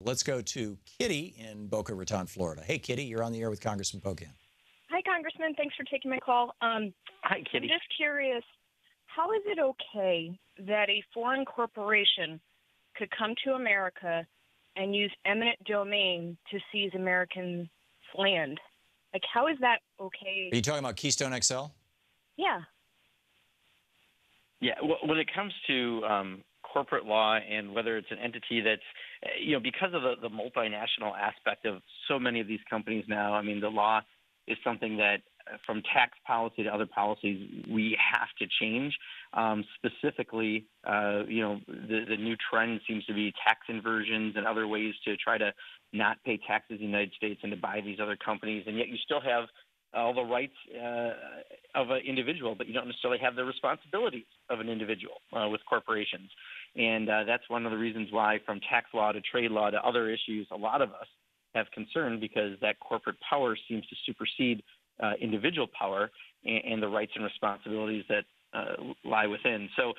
Let's go to Kitty in Boca Raton, Florida. Hey, Kitty, you're on the air with Congressman Pocan. Hi, Congressman. Thanks for taking my call. Hi, Kitty. I'm just curious, how is it okay that a foreign corporation could come to America and use eminent domain to seize American land? Like, how is that okay? Are you talking about Keystone XL? Yeah. Yeah, well, when it comes to corporate law and whether it's an entity that's, because of the multinational aspect of so many of these companies now, I mean, the law is something that from tax policy to other policies, we have to change. Specifically, the new trend seems to be tax inversions and other ways to try to not pay taxes in the United States and to buy these other companies. And yet you still have all the rights of an individual, but you don't necessarily have the responsibilities of an individual with corporations. And that's one of the reasons why, from tax law to trade law to other issues, a lot of us have concern, because that corporate power seems to supersede individual power and the rights and responsibilities that lie within. So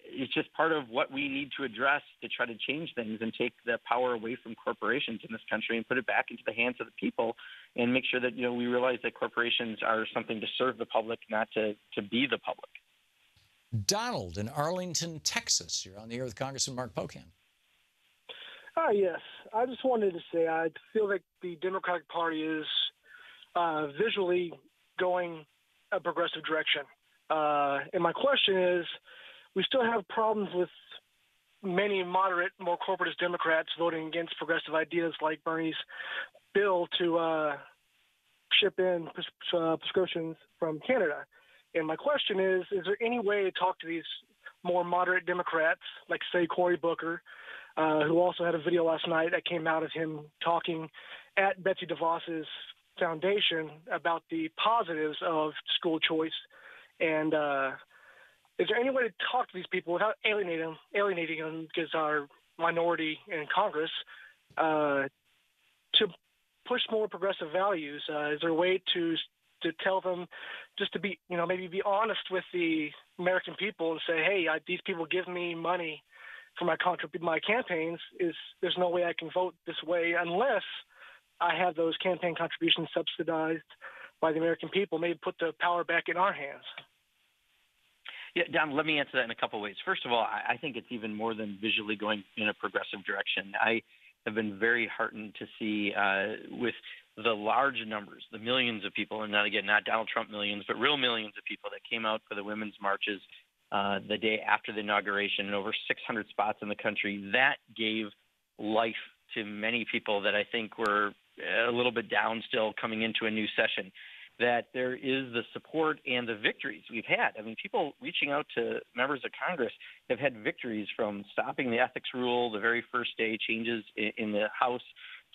it's just part of what we need to address to try to change things and take the power away from corporations in this country and put it back into the hands of the people, and make sure that we realize that corporations are something to serve the public, not to be the public. Donald in Arlington, Texas. You're on the air with Congressman Mark Pocan. Hi, yes. I just wanted to say I feel like the Democratic Party is visually going a progressive direction. And my question is, we still have problems with many moderate, more corporatist Democrats voting against progressive ideas like Bernie's bill to ship in prescriptions from Canada. And my question is there any way to talk to these more moderate Democrats, like, say, Cory Booker, who also had a video last night that came out of him talking at Betsy DeVos's foundation about the positives of school choice? And is there any way to talk to these people without alienating them, because our minority in Congress, to push more progressive values? Is there a way to tell them, just to be, maybe be honest with the American people and say, hey, these people give me money for my campaigns. There's no way I can vote this way unless I have those campaign contributions subsidized by the American people. Maybe put the power back in our hands. Yeah, Don, let me answer that in a couple of ways. First of all, I think it's even more than visually going in a progressive direction. I have been very heartened to see with the large numbers, the millions of people, and not Donald Trump millions, but real millions of people that came out for the women's marches the day after the inauguration, in over 600 spots in the country. That gave life to many people that I think were a little bit down still coming into a new session. That there is the support and the victories we've had. I mean, people reaching out to members of Congress have had victories, from stopping the ethics rule the very first day, changes in the House,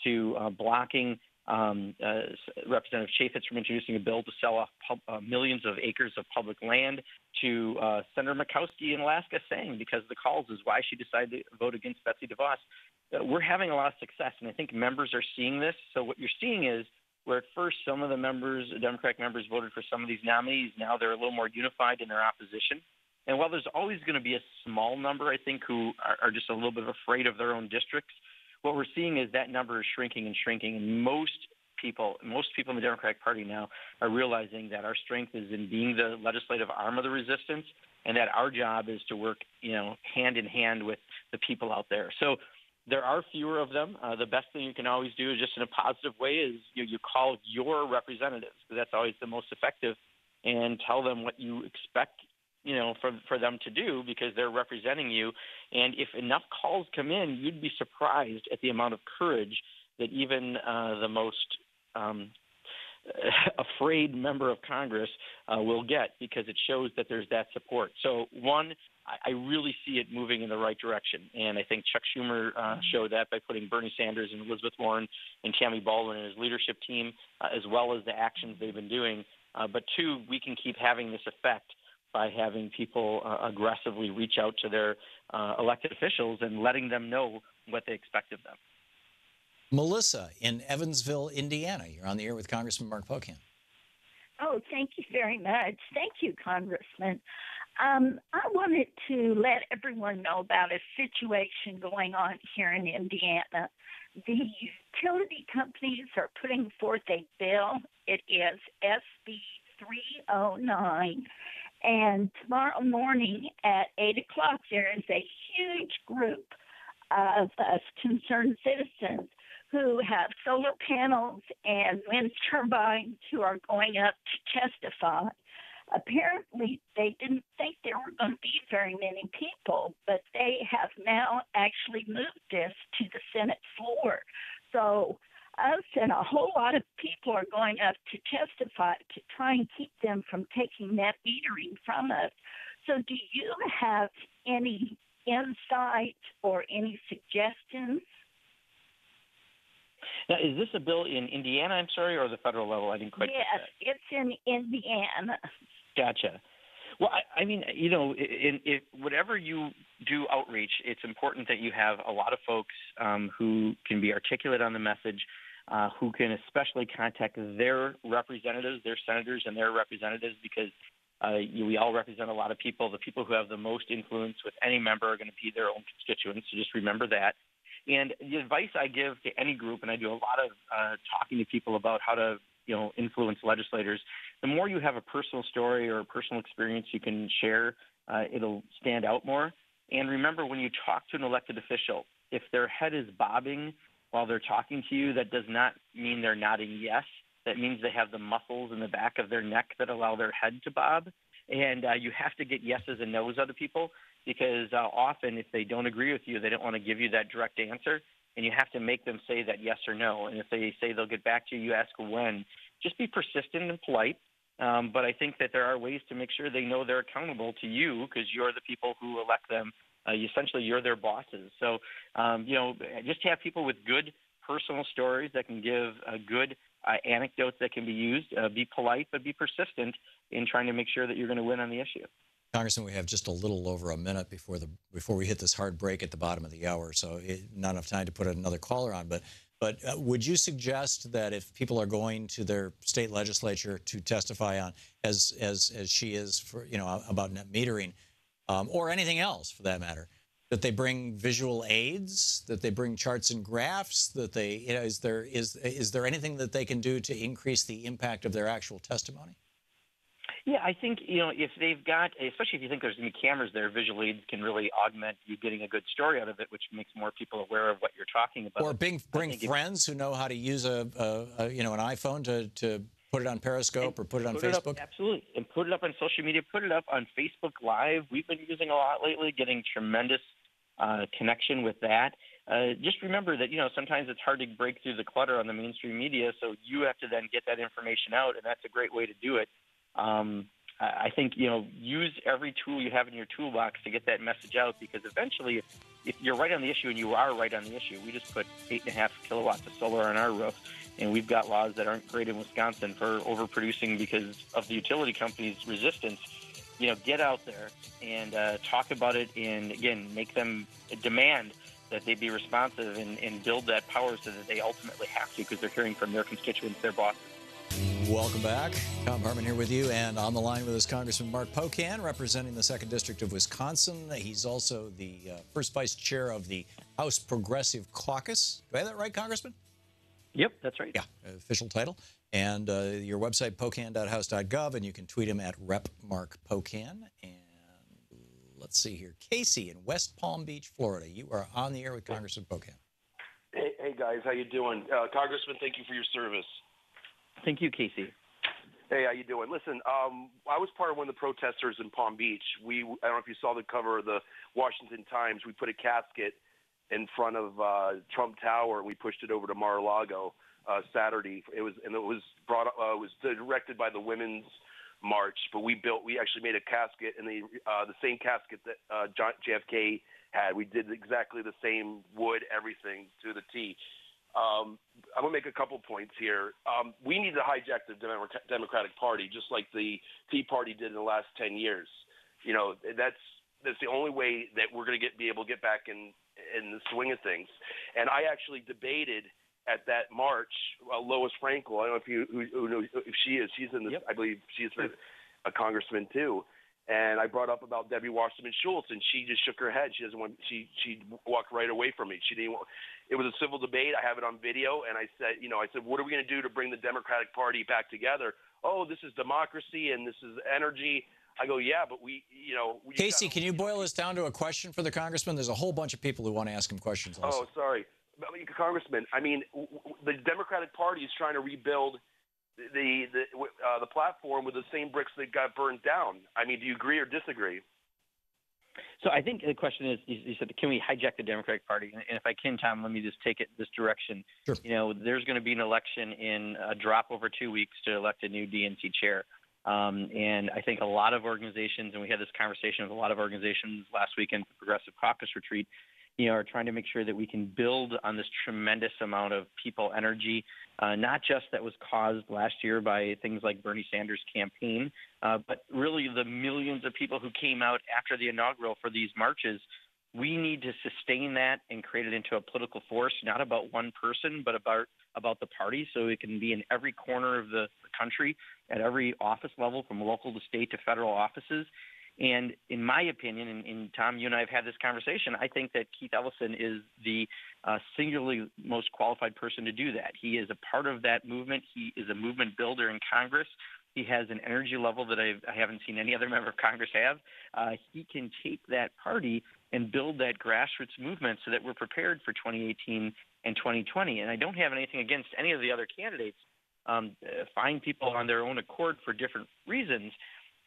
to blocking Representative Chaffetz from introducing a bill to sell off millions of acres of public land, to Senator Murkowski in Alaska saying, because of the calls, is why she decided to vote against Betsy DeVos. We're having a lot of success, and I think members are seeing this. So what you're seeing is, where at first some of the Democratic members voted for some of these nominees, now they're a little more unified in their opposition. And while there's always going to be a small number, I think, who are just a little bit afraid of their own districts, what we're seeing is that number is shrinking and shrinking. And most people in the Democratic Party now are realizing that our strength is in being the legislative arm of the resistance, and that our job is to work, hand in hand with the people out there. So there are fewer of them. The best thing you can always do, is just in a positive way, is you call your representatives, because that's always the most effective, and tell them what you expect, for them to do, because they're representing you. And if enough calls come in, you'd be surprised at the amount of courage that even the most afraid member of Congress will get, because it shows that there's that support. So one, I really see it moving in the right direction. And I think Chuck Schumer showed that by putting Bernie Sanders and Elizabeth Warren and Tammy Baldwin and his leadership team, as well as the actions they've been doing. But two, we can keep having this effect by having people aggressively reach out to their elected officials and letting them know what they expect of them. Melissa in Evansville, Indiana. You're on the air with Congressman Mark Pocan. Oh, thank you very much. Thank you, Congressman. I wanted to let everyone know about a situation going on here in Indiana. The utility companies are putting forth a bill. It is SB 309. And tomorrow morning at 8 o'clock, there is a huge group of us concerned citizens who have solar panels and wind turbines who are going up to testify. Apparently, they didn't think there were going to be very many people, but they have now actually moved this to the Senate floor. So us and a whole lot of people are going up to testify to try and keep them from taking net metering from us. So do you have any insight or any suggestions? Now, is this a bill in Indiana, I'm sorry, or the federal level? I didn't quite get that. Yes, it's in Indiana. Gotcha. Well, I mean, you know, whatever you do outreach, it's important that you have a lot of folks who can be articulate on the message, who can especially contact their representatives, their senators and their representatives, because we all represent a lot of people. The people who have the most influence with any member are going to be their own constituents, so just remember that. And the advice I give to any group, and I do a lot of talking to people about how to, you know, influence legislators, the more you have a personal story or a personal experience you can share, it'll stand out more. And remember, when you talk to an elected official, if their head is bobbing while they're talking to you, that does not mean they're nodding yes. That means they have the muscles in the back of their neck that allow their head to bob. And you have to get yeses and nos out of people, because often if they don't agree with you, they don't want to give you that direct answer. And you have to make them say that yes or no. And if they say they'll get back to you, you ask when. Just be persistent and polite. But I think that there are ways to make sure they know they're accountable to you, because you're the people who elect them. Essentially, you're their bosses. So, you know, just have people with good personal stories that can give good anecdotes that can be used. Be polite, but be persistent in trying to make sure that you're going to win on the issue. Congressman, we have just a little over a minute before we hit this hard break at the bottom of the hour, so not enough time to put another caller on. But would you suggest that if people are going to their state legislature to testify on, as she is, for, you know, about net metering, or anything else for that matter, that they bring visual aids, that they bring charts and graphs, that they, you know, is there anything that they can do to increase the impact of their actual testimony? Yeah, I think, you know, if they've got, especially if you think there's going to be cameras there, visual aids can really augment you getting a good story out of it, which makes more people aware of what you're talking about. Or bring friends who know how to use an iPhone to put it on Periscope or put it on Facebook. Absolutely, and put it up on social media. Put it up on Facebook Live. We've been using a lot lately, getting tremendous connection with that. Just remember that, you know, sometimes it's hard to break through the clutter on the mainstream media, so you have to then get that information out, and that's a great way to do it. I think, you know, use every tool you have in your toolbox to get that message out, because eventually, if you're right on the issue, and you are right on the issue, we just put 8.5 kilowatts of solar on our roof, and we've got laws that aren't great in Wisconsin for overproducing because of the utility companies' resistance. You know, get out there and talk about it, and again, make them demand that they be responsive and build that power so that they ultimately have to, because they're hearing from their constituents, their bosses. Welcome back. Thom Hartmann here with you, and on the line with us, Congressman Mark Pocan, representing the 2nd District of Wisconsin. He's also the first vice chair of the House Progressive Caucus. Do I have that right, Congressman? Yep, that's right. Yeah, official title. And your website, pocan.house.gov, and you can tweet him at @RepMarkPocan. And let's see here. Casey in West Palm Beach, Florida. You are on the air with Congressman Pocan. Hey guys, how you doing? Congressman, thank you for your service. Thank you, Casey. Hey, how you doing? Listen, I was part of one of the protesters in Palm Beach. I don't know if you saw the cover of the Washington Times. We put a casket in front of Trump Tower. We pushed it over to Mar-a-Lago Saturday. It was directed by the Women's March, but we actually made a casket, and the same casket that JFK had. We did exactly the same wood, everything to the T. I'm going to make a couple points here. We need to hijack the Democratic Party, just like the Tea Party did in the last 10 years. You know, that's the only way that we're going to be able to get back in the swing of things. And I actually debated at that march Lois Frankel. I don't know if you know if she is. She's in the. Yep. I believe she's a congressman too. And I brought up about Debbie Wasserman Schultz, and she just shook her head. She doesn't want. She walked right away from me. She didn't want. It was a civil debate. I have it on video, and I said, what are we going to do to bring the Democratic Party back together? Oh, this is democracy and this is energy. I go, yeah, but Casey, can you boil this down to a question for the congressman? There's a whole bunch of people who want to ask him questions also. Oh, sorry, Congressman. I mean, the Democratic Party is trying to rebuild the platform with the same bricks that got burned down. I mean, do you agree or disagree? So I think the question is, you said, can we hijack the Democratic Party? And if I can, Tom, let me just take it this direction. Sure. There's going to be an election in a drop over 2 weeks to elect a new DNC chair. And I think a lot of organizations, and we had this conversation with a lot of organizations last week in the Progressive Caucus Retreat, are trying to make sure that we can build on this tremendous amount of people energy, not just that was caused last year by things like Bernie Sanders' campaign, but really the millions of people who came out after the inaugural for these marches. We need to sustain that and create it into a political force, not about one person, but about the party, so it can be in every corner of the country, at every office level, from local to state to federal offices. And in my opinion, and Tom, you and I have had this conversation, I think that Keith Ellison is the singularly most qualified person to do that. He is a part of that movement. He is a movement builder in Congress. He has an energy level that I haven't seen any other member of Congress have. He can take that party and build that grassroots movement so that we're prepared for 2018 and 2020. And I don't have anything against any of the other candidates. Find people on their own accord for different reasons.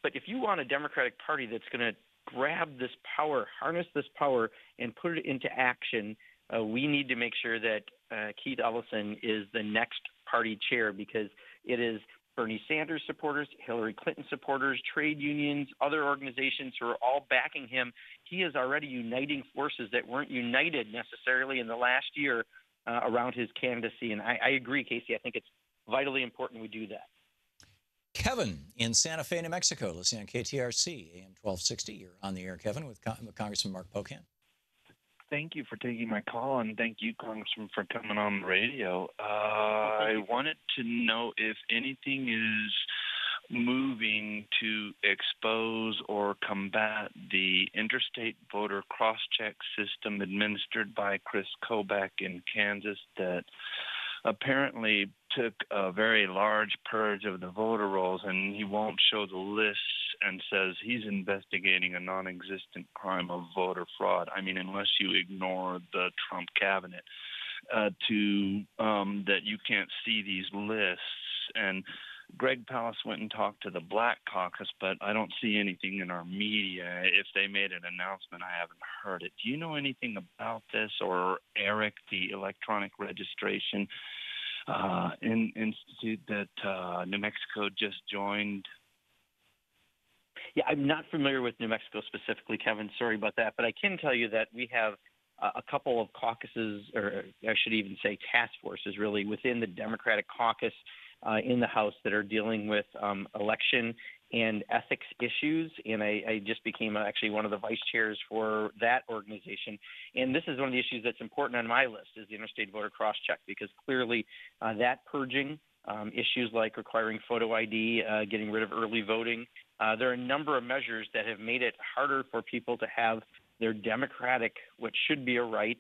But if you want a Democratic Party that's going to grab this power, harness this power, and put it into action, we need to make sure that Keith Ellison is the next party chair, because it is Bernie Sanders supporters, Hillary Clinton supporters, trade unions, other organizations who are all backing him. He is already uniting forces that weren't united necessarily in the last year around his candidacy. And I agree, Casey. I think it's vitally important we do that. Kevin in Santa Fe, New Mexico, listening on KTRC, AM 1260. You're on the air, Kevin, with Congressman Mark Pocan. Thank you for taking my call, and thank you, Congressman, for coming on the radio. I wanted to know if anything is moving to expose or combat the interstate voter cross-check system administered by Chris Kobach in Kansas that apparently took a very large purge of the voter rolls, and he won't show the lists and says he's investigating a non-existent crime of voter fraud. I mean, unless you ignore the Trump cabinet, that you can't see these lists. And Greg Palast went and talked to the Black Caucus, but I don't see anything in our media. If they made an announcement, I haven't heard it. Do you know anything about this, or Eric, the electronic registration institute that New Mexico just joined? Yeah, I'm not familiar with New Mexico specifically, Kevin. Sorry about that. But I can tell you that we have a couple of caucuses, or I should even say task forces, really, within the Democratic caucus in the House that are dealing with election and ethics issues. And I just became actually one of the vice chairs for that organization. And this is one of the issues that's important on my list, is the interstate voter cross-check, because clearly that purging, issues like requiring photo ID, getting rid of early voting, there are a number of measures that have made it harder for people to have their democratic, what should be a right,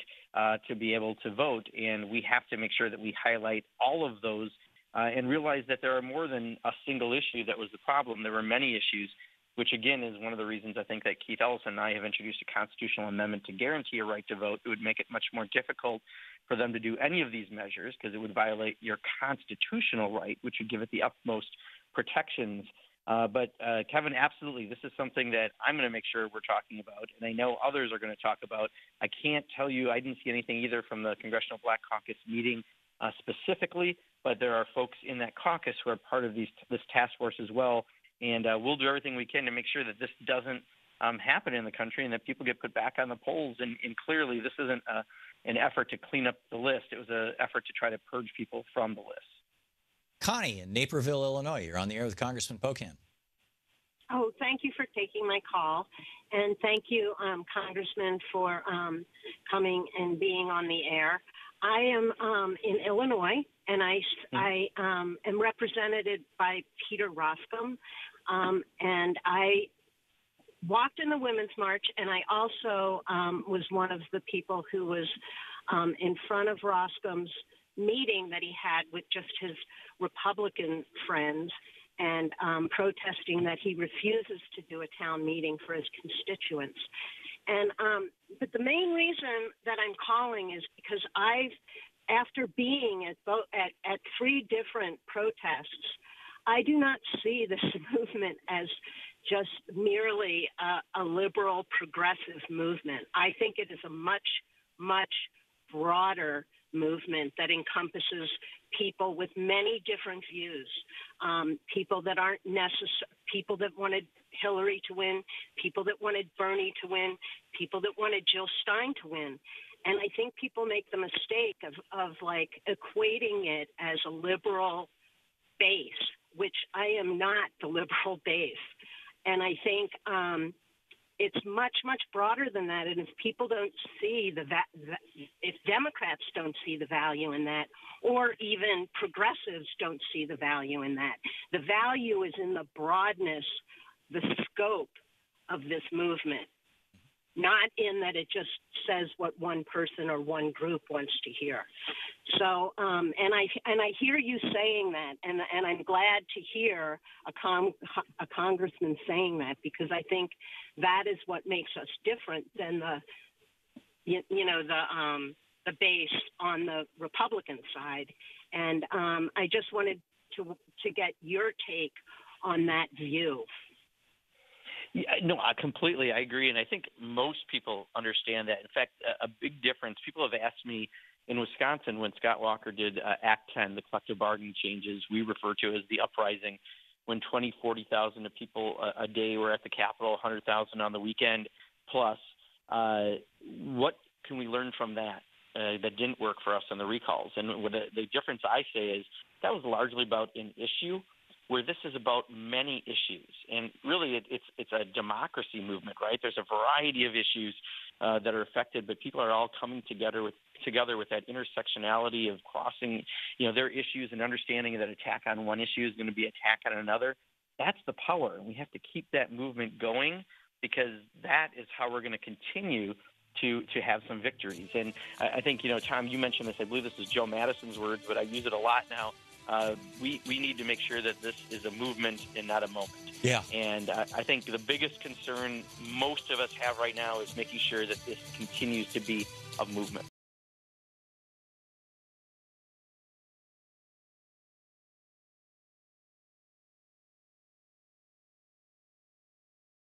to be able to vote. And we have to make sure that we highlight all of those and realize that there are more than a single issue that was the problem. There were many issues, which again is one of the reasons I think that Keith Ellison and I have introduced a constitutional amendment to guarantee a right to vote. It would make it much more difficult for them to do any of these measures, because it would violate your constitutional right, which would give it the utmost protections. But Kevin, absolutely, this is something that I'm going to make sure we're talking about, and I know others are going to talk about. I can't tell you, I didn't see anything either from the Congressional Black Caucus meeting specifically, but there are folks in that caucus who are part of this task force as well, and we'll do everything we can to make sure that this doesn't happen in the country and that people get put back on the polls. And clearly, this isn't an effort to clean up the list. It was an effort to try to purge people from the list. Connie in Naperville, Illinois. You're on the air with Congressman Pocan. Oh, thank you for taking my call. And thank you, Congressman, for coming and being on the air. I am in Illinois, and I am represented by Peter Roscom, and I walked in the Women's March, and I also was one of the people who was in front of Roscom's meeting that he had with just his Republican friends, and protesting that he refuses to do a town meeting for his constituents. And but the main reason that I'm calling is because after being at 3 different protests, I do not see this movement as just merely a liberal progressive movement. I think it is a much, much broader movement that encompasses people with many different views, people that aren't people that wanted Hillary to win, people that wanted Bernie to win, people that wanted Jill Stein to win. And I think people make the mistake of like equating it as a liberal base, which I am not the liberal base. And I think it's much, much broader than that. And if people don't see if Democrats don't see the value in that, or even progressives don't see the value in that, the value is in the broadness, the scope of this movement, not in that it just says what one person or one group wants to hear. So, and I hear you saying that, and I'm glad to hear a congressman saying that, because I think that is what makes us different than the base on the Republican side. And I just wanted to get your take on that view. Yeah, no, completely. I agree. And I think most people understand that. In fact, a big difference, people have asked me in Wisconsin when Scott Walker did Act 10, the collective bargaining changes, we refer to as the uprising, when 20, 40,000 people a day were at the Capitol, 100,000 on the weekend plus. What can we learn from that that didn't work for us on the recalls? And what the difference I say is that was largely about an issue, where this is about many issues. And really it's a democracy movement, right? There's a variety of issues that are affected, but people are all coming together with that intersectionality of crossing, their issues and understanding that attack on one issue is going to be attack on another. That's the power. And we have to keep that movement going, because that is how we're going to continue to have some victories. And I think, Tom, you mentioned this, I believe this is Joe Madison's words, but I use it a lot now. We need to make sure that this is a movement and not a moment. Yeah. And I think the biggest concern most of us have right now is making sure that this continues to be a movement.